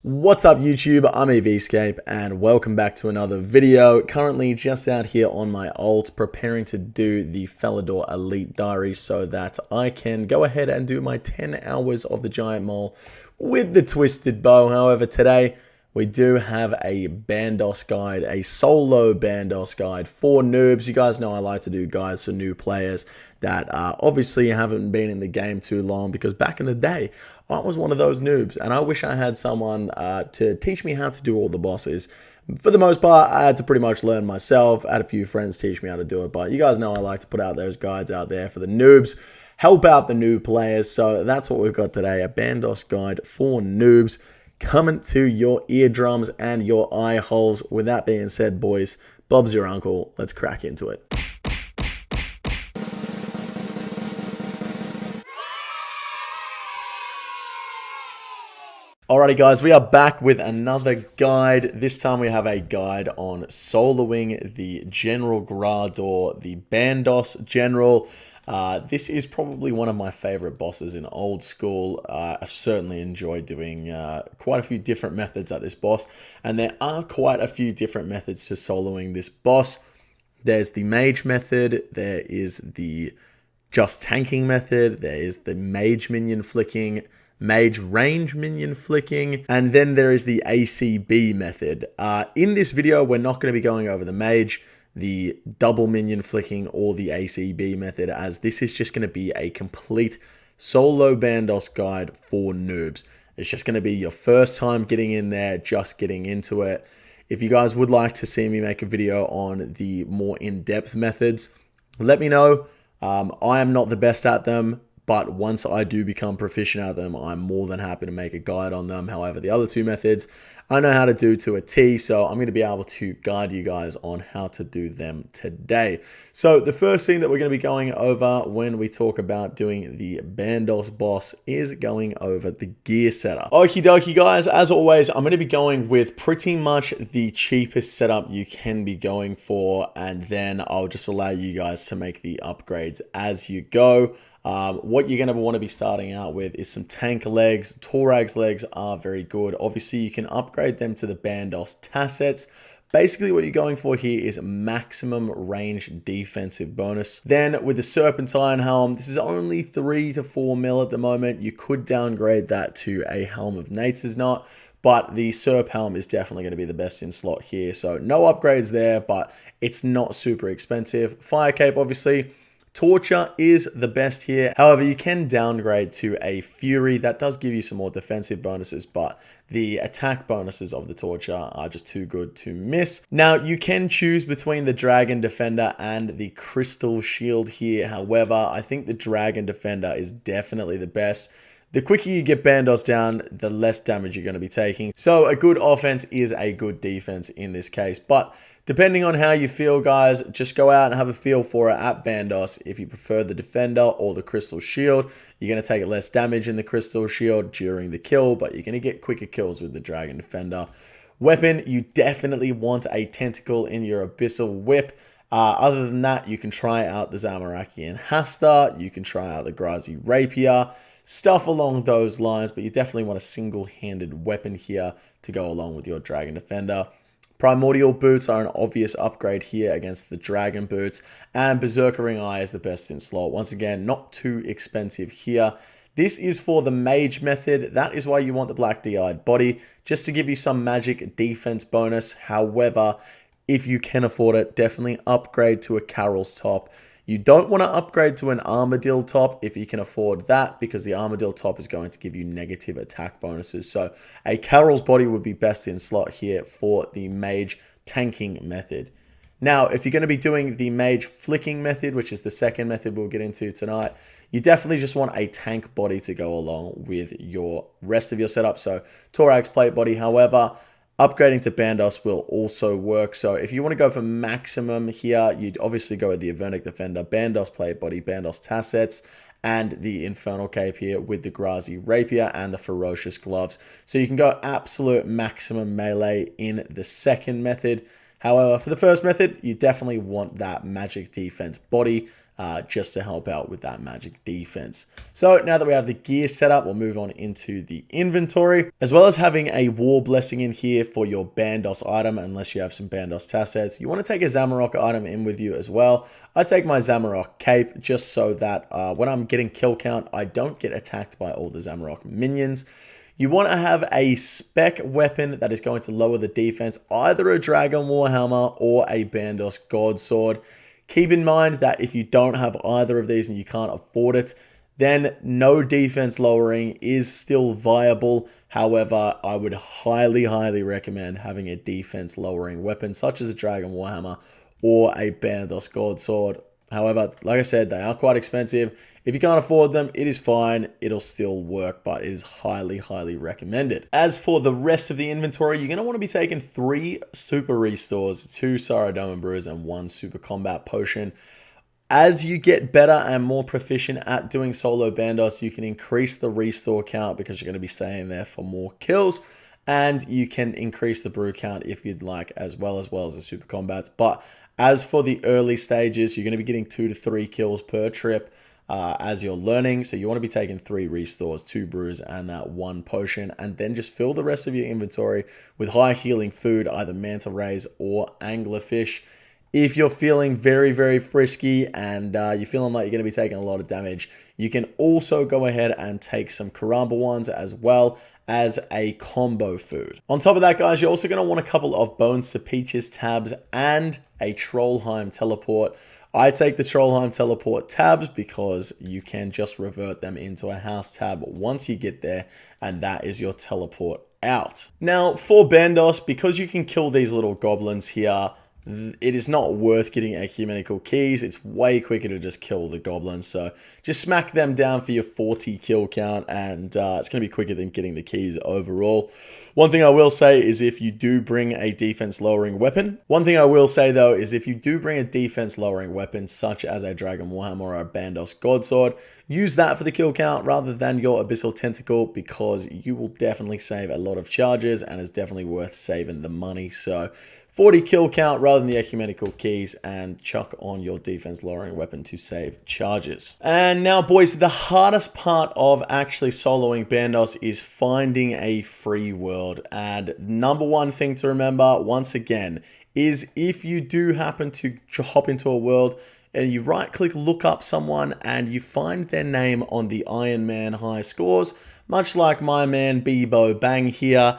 What's up YouTube, I'm EVscape and welcome back to another video. Currently just out here on my ult preparing to do the Felidor Elite Diary so that I can go ahead and do my 10 hours of the Giant Mole with the Twisted Bow. However, today we do have a Bandos guide, a solo Bandos guide for noobs. You guys know I like to do guides for new players that obviously haven't been in the game too long, because back in the day I was one of those noobs and I wish I had someone to teach me how to do all the bosses. For the most part, I had to pretty much learn myself. I had a few friends teach me how to do it, but you guys know I like to put out those guides out there for the noobs, help out the new players. So that's what we've got today, a Bandos guide for noobs, coming to your eardrums and your eye holes. With that being said, boys, Bob's your uncle. Let's crack into it. Alrighty guys, we are back with another guide. This time we have a guide on soloing the General Grador, the Bandos General. This is probably one of my favorite bosses in old school. I certainly enjoy doing quite a few different methods at this boss, and there are quite a few different methods to soloing this boss. There's the Mage method, there is the just tanking method, there is the Mage minion flicking, Mage range minion flicking, and then there is the ACB method. In this video, we're not going to be going over the Mage, the double minion flicking, or the ACB method, as this is just going to be a complete solo Bandos guide for noobs. It's just going to be your first time getting in there, just getting into it. If you guys would like to see me make a video on the more in-depth methods, let me know. I am not the best at them, but once I do become proficient at them, I'm more than happy to make a guide on them. However, the other two methods I know how to do to a T, so I'm going to be able to guide you guys on how to do them today. So the first thing that we're going to be going over when we talk about doing the Bandos boss is going over the gear setup. Okie dokie guys, as always, I'm going to be going with pretty much the cheapest setup you can be going for, and then I'll just allow you guys to make the upgrades as you go. What you're going to want to be starting out with is some tank legs. Torag's legs are very good. Obviously, you can upgrade them to the Bandos tassets. Basically, what you're going for here is maximum range defensive bonus. Then with the Serpentine helm, this is only 3 to 4 mil at the moment. You could downgrade that to a Helm of Nature's Knot, but the Serp helm is definitely going to be the best in slot here. So no upgrades there, but it's not super expensive. Fire Cape, obviously. Torture is the best here. However, you can downgrade to a Fury. That does give you some more defensive bonuses, but the attack bonuses of the Torture are just too good to miss. Now, you can choose between the Dragon Defender and the Crystal Shield here. However, I think the Dragon Defender is definitely the best. The quicker you get Bandos down, the less damage you're going to be taking. So a good offense is a good defense in this case. But depending on how you feel, guys, just go out and have a feel for it at Bandos. If you prefer the Defender or the Crystal Shield, you're going to take less damage in the Crystal Shield during the kill, but you're going to get quicker kills with the Dragon Defender. Weapon, you definitely want a Tentacle in your Abyssal Whip. Other than that, you can try out the Zamarakian Hasta, you can try out the Grazi Rapier, stuff along those lines, but you definitely want a single-handed weapon here to go along with your Dragon Defender. Primordial Boots are an obvious upgrade here against the Dragon Boots, and Berserkering Eye is the best in slot. Once again, not too expensive here. This is for the Mage method. That is why you want the Black D-Eyed Body, just to give you some magic defense bonus. However, if you can afford it, definitely upgrade to a Carol's Top. You don't want to upgrade to an Armadillo top if you can afford that, because the Armadillo top is going to give you negative attack bonuses. So a Carol's Body would be best in slot here for the Mage tanking method. Now, if you're going to be doing the Mage flicking method, which is the second method we'll get into tonight, you definitely just want a tank body to go along with your rest of your setup. So Torag's plate body, however, upgrading to Bandos will also work. So if you want to go for maximum here, you'd obviously go with the Avernic Defender, Bandos Plate Body, Bandos Tassets, and the Infernal Cape here with the Grazi Rapier and the Ferocious Gloves. So you can go absolute maximum melee in the second method. However, for the first method, you definitely want that magic defense body. just to help out with that magic defense. So now that we have the gear set up, we'll move on into the inventory, as well as having a war blessing in here for your Bandos item, unless you have some Bandos tassets. You want to take a Zamorak item in with you as well. I take my Zamorak cape just so that when I'm getting kill count, I don't get attacked by all the Zamorak minions. You want to have a spec weapon that is going to lower the defense, either a Dragon Warhammer or a Bandos God Sword. Keep in mind that if you don't have either of these and you can't afford it, then no defense lowering is still viable. However, I would highly recommend having a defense lowering weapon such as a Dragon Warhammer or a Bandos God Sword. However, like I said, they are quite expensive. If you can't afford them, it is fine. It'll still work, but it is highly recommended. As for the rest of the inventory, you're going to want to be taking 3 super restores, 2 Saradomin brews, and 1 super combat potion. As you get better and more proficient at doing solo Bandos, you can increase the restore count because you're going to be staying there for more kills. And you can increase the brew count if you'd like, as well as the super combats. But as for the early stages, you're going to be getting 2 to 3 kills per trip. As you're learning, so you want to be taking 3 restores, 2 brews, and that 1 potion, and then just fill the rest of your inventory with high healing food, either manta rays or anglerfish. If you're feeling very frisky and you're feeling like you're going to be taking a lot of damage, you can also go ahead and take some Karamba ones as well as a combo food. On top of that, guys, you're also going to want a couple of Bones to Peaches tabs and a Trollheim teleport. I take the Trollheim teleport tabs because you can just revert them into a house tab once you get there, and that is your teleport out. Now, for Bandos, because you can kill these little goblins here, it is not worth getting ecumenical keys. It's way quicker to just kill the goblins. So just smack them down for your 40 kill count, and it's going to be quicker than getting the keys overall. One thing I will say is if you do bring a defense lowering weapon, such as a Dragon Warhammer or a Bandos God Sword, use that for the kill count rather than your Abyssal Tentacle, because you will definitely save a lot of charges and is definitely worth saving the money. So 40 kill count rather than the ecumenical keys, and chuck on your defense lowering weapon to save charges. And now, boys, the hardest part of actually soloing Bandos is finding a free world. And number one thing to remember, once again, is if you do happen to hop into a world and you right click look up someone and you find their name on the Iron Man high scores, much like my man Bebo Bang here,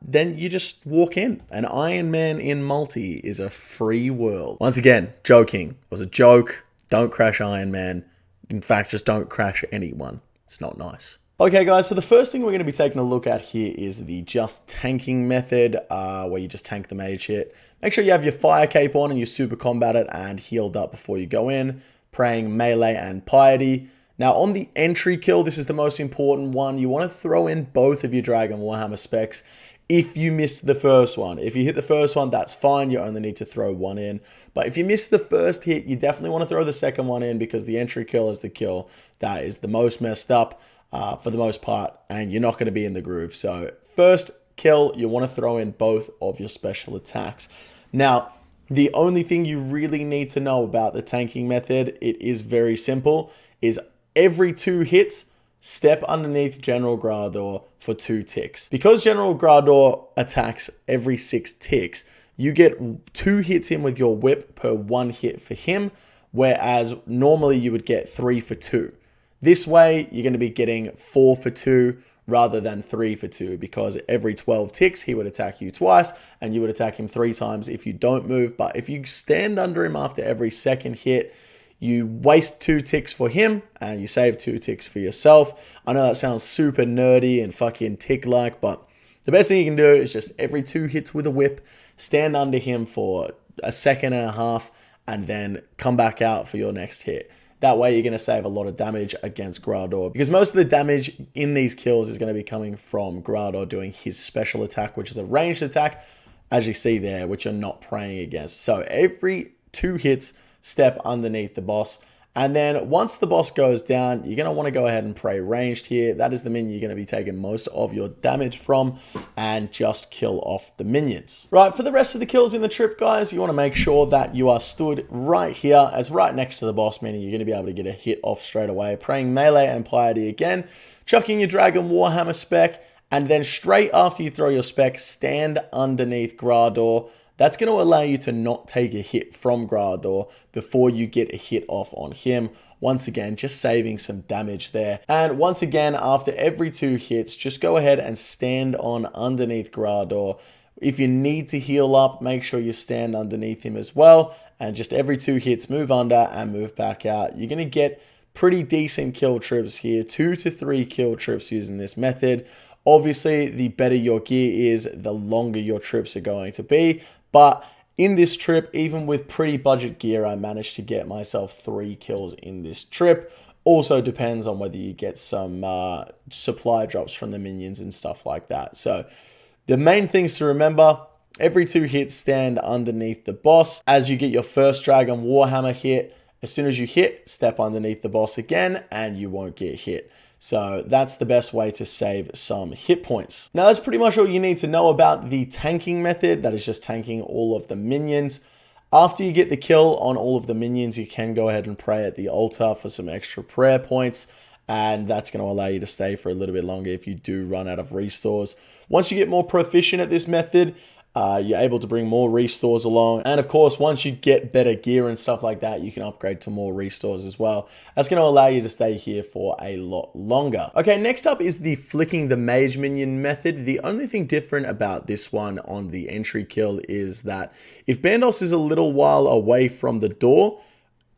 then you just walk in. An Iron Man in multi is a free world. Once again, joking. It was a joke. Don't crash Iron Man. In fact, just don't crash anyone. It's not nice. Okay, guys, so the first thing we're going to be taking a look at here is the just tanking method, where you just tank the mage hit. Make sure you have your fire cape on and you super combat it and healed up before you go in, praying melee and piety. Now, on the entry kill, this is the most important one. You want to throw in both of your Dragon Warhammer specs if you miss the first one. If you hit the first one, that's fine. You only need to throw 1 in. But if you miss the first hit, you definitely want to throw the second one in, because the entry kill is the kill that is the most messed up for the most part, and you're not going to be in the groove. So first kill, you want to throw in both of your special attacks. Now, the only thing you really need to know about the tanking method, it is very simple, is every 2 hits, step underneath General Grador for 2 ticks. Because General Grador attacks every 6 ticks, you get 2 hits in with your whip per 1 hit for him, whereas normally you would get 3 for 2. This way, you're going to be getting 4 for 2 rather than 3 for 2, because every 12 ticks, he would attack you twice, and you would attack him 3 times if you don't move. But if you stand under him after every second hit, you waste 2 ticks for him, and you save 2 ticks for yourself. I know that sounds super nerdy and fucking tick-like, but the best thing you can do is just every 2 hits with a whip, stand under him for a second and a half, and then come back out for your next hit. That way you're going to save a lot of damage against Grador, because most of the damage in these kills is going to be coming from Grador doing his special attack, which is a ranged attack, as you see there, which you're not praying against. So every 2 hits, step underneath the boss, And then once the boss goes down, you're going to want to go ahead and pray ranged here. That is the minion you're going to be taking most of your damage from, and just kill off the minions. Right, for the rest of the kills in the trip, guys, you want to make sure that you are stood right here as right next to the boss, meaning you're going to be able to get a hit off straight away. Praying melee and piety again, chucking your Dragon Warhammer spec, and then straight after you throw your spec, stand underneath Grador. That's going to allow you to not take a hit from Grador before you get a hit off on him. Once again, just saving some damage there. And once again, after every 2 hits, just go ahead and stand on underneath Grador. If you need to heal up, make sure you stand underneath him as well. And just every 2 hits, move under and move back out. You're going to get pretty decent kill trips here. 2 to 3 kill trips using this method. Obviously, the better your gear is, the longer your trips are going to be. But in this trip, even with pretty budget gear, I managed to get myself 3 kills in this trip. Also depends on whether you get some supply drops from the minions and stuff like that. So the main things to remember, every 2 hits, stand underneath the boss. As you get your first Dragon Warhammer hit, as soon as you hit, step underneath the boss again and you won't get hit. So that's the best way to save some hit points. Now that's pretty much all you need to know about the tanking method. That is just tanking all of the minions. After you get the kill on all of the minions, you can go ahead and pray at the altar for some extra prayer points. And that's going to allow you to stay for a little bit longer if you do run out of restores. Once you get more proficient at this method, you're able to bring more restores along. And of course, once you get better gear and stuff like that, you can upgrade to more restores as well. That's going to allow you to stay here for a lot longer. Okay, next up is the flicking the mage minion method. The only thing different about this one on the entry kill is that if Bandos is a little while away from the door,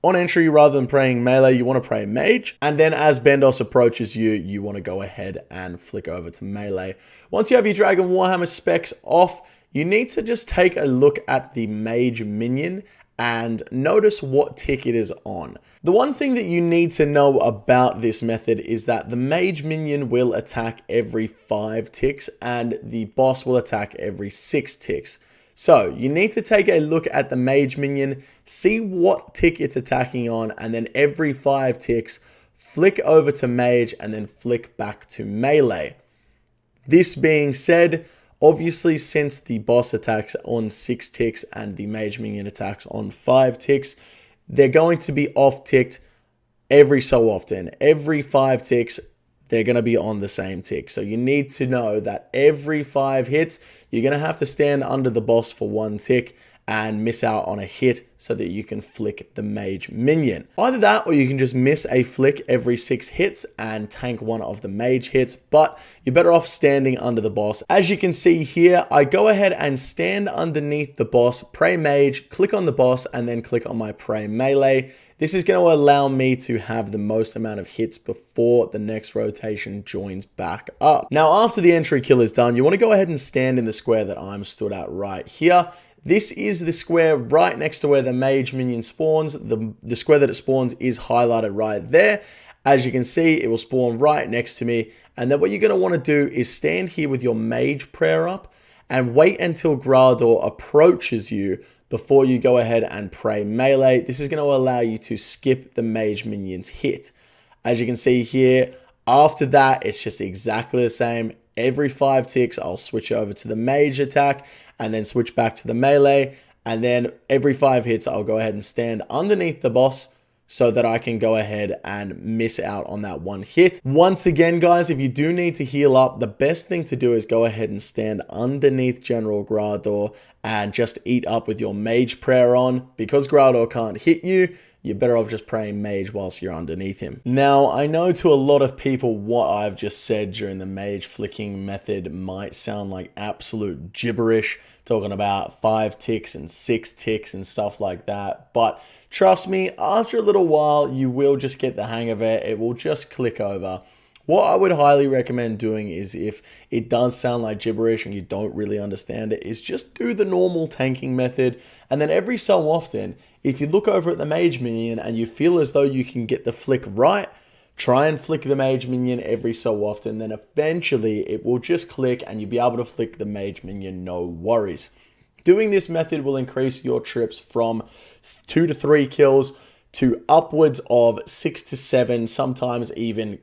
on entry, rather than praying melee, you want to pray mage. And then as Bandos approaches you, you want to go ahead and flick over to melee. Once you have your Dragon Warhammer specs off, you need to just take a look at the mage minion and notice what tick it is on. The one thing that you need to know about this method is that the mage minion will attack every 5 ticks and the boss will attack every 6 ticks. So you need to take a look at the mage minion, see what tick it's attacking on, and then every 5 ticks, flick over to mage and then flick back to melee. This being said, obviously since the boss attacks on 6 ticks and the mage minion attacks on 5 ticks, they're going to be off ticked every so often. Every 5 ticks, they're going to be on the same tick. So you need to know that every 5 hits, you're going to have to stand under the boss for 1 tick and miss out on a hit so that you can flick the mage minion. Either that, or you can just miss a flick every 6 hits and tank one of the mage hits, but you're better off standing under the boss. As you can see here, I go ahead and stand underneath the boss, pray mage, click on the boss, and then click on my pray melee. This is going to allow me to have the most amount of hits before the next rotation joins back up. Now, after the entry kill is done, you want to go ahead and stand in the square that I'm stood at right here. This is the square right next to where the mage minion spawns. The square that it spawns is highlighted right there. As you can see, it will spawn right next to me. And then what you're going to want to do is stand here with your mage prayer up and wait until Grador approaches you before you go ahead and pray melee. This is going to allow you to skip the mage minion's hit. As you can see here, after that, it's just exactly the same. Every 5 ticks, I'll switch over to the mage attack and then switch back to the melee. And then every 5 hits, I'll go ahead and stand underneath the boss so that I can go ahead and miss out on that 1 hit. Once again, guys, if you do need to heal up, the best thing to do is go ahead and stand underneath General Grador and just eat up with your mage prayer on. Because Grador can't hit you, you're better off just praying mage whilst you're underneath him. Now, I know to a lot of people what I've just said during the mage flicking method might sound like absolute gibberish, talking about 5 ticks and 6 ticks and stuff like that. But trust me, after a little while, you will just get the hang of it. It will just click over. What I would highly recommend doing is, if it does sound like gibberish and you don't really understand it, is just do the normal tanking method. And then every so often, if you look over at the mage minion and you feel as though you can get the flick right, try and flick the mage minion every so often. Then eventually it will just click and you'll be able to flick the mage minion, no worries. Doing this method will increase your trips from 2 to 3 kills to upwards of 6 to 7, sometimes even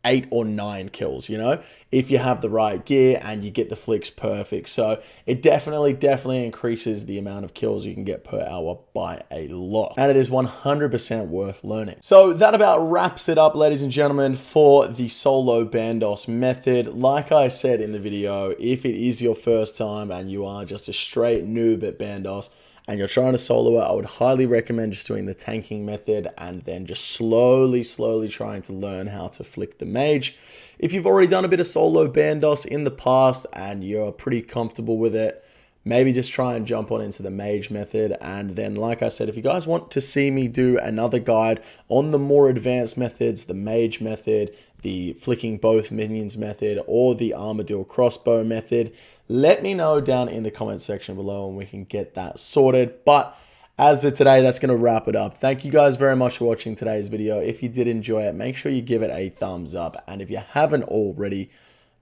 8 or 9 kills, you know, if you have the right gear and you get the flicks perfect. So it definitely increases the amount of kills you can get per hour by a lot. And it is 100% worth learning. So that about wraps it up, ladies and gentlemen, for the solo Bandos method. Like I said in the video, if it is your first time and you are just a straight noob at Bandos, and you're trying to solo it, I would highly recommend just doing the tanking method and then just slowly trying to learn how to flick the mage. If you've already done a bit of solo Bandos in the past and you're pretty comfortable with it, maybe just try and jump on into the mage method. And then, like I said, if you guys want to see me do another guide on the more advanced methods, the mage method, the flicking both minions method, or the armadillo crossbow method, let me know down in the comment section below and we can get that sorted. But as of today, that's going to wrap it up. Thank you guys very much for watching today's video. If you did enjoy it, make sure you give it a thumbs up. And if you haven't already,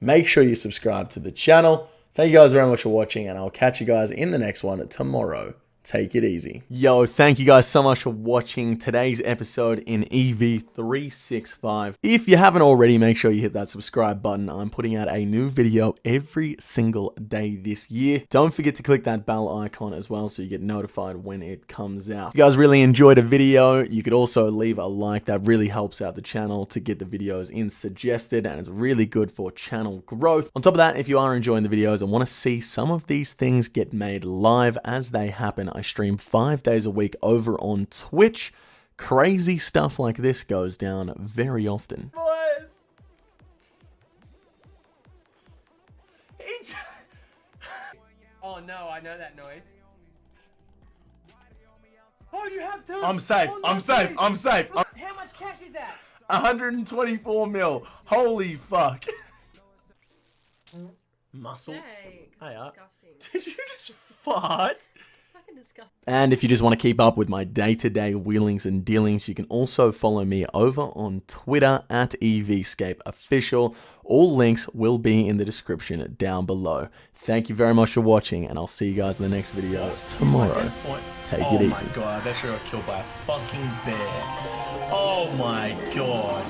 make sure you subscribe to the channel. Thank you guys very much for watching, and I'll catch you guys in the next one tomorrow. Take it easy. Yo, thank you guys so much for watching today's episode in EV365. If you haven't already, make sure you hit that subscribe button. I'm putting out a new video every single day this year. Don't forget to click that bell icon as well so you get notified when it comes out. If you guys really enjoyed a video, you could also leave a like. That really helps out the channel to get the videos in suggested, and it's really good for channel growth. On top of that, if you are enjoying the videos and want to see some of these things get made live as they happen, I stream 5 days a week over on Twitch. Crazy stuff like this goes down very often. Boys! Oh no, I know that noise. Oh, you have two! I'm safe, oh, no, I'm safe, I'm safe. How much cash is that? 124 mil. Holy fuck. Muscles. Disgusting. Did you just fart? Fucking disgusting. And if you just want to keep up with my day-to-day wheelings and dealings, you can also follow me over on Twitter at EVscapeOfficial. All links will be in the description down below. Thank you very much for watching, and I'll see you guys in the next video tomorrow. Take it easy. Oh my god, I bet you got killed by a fucking bear. Oh my god.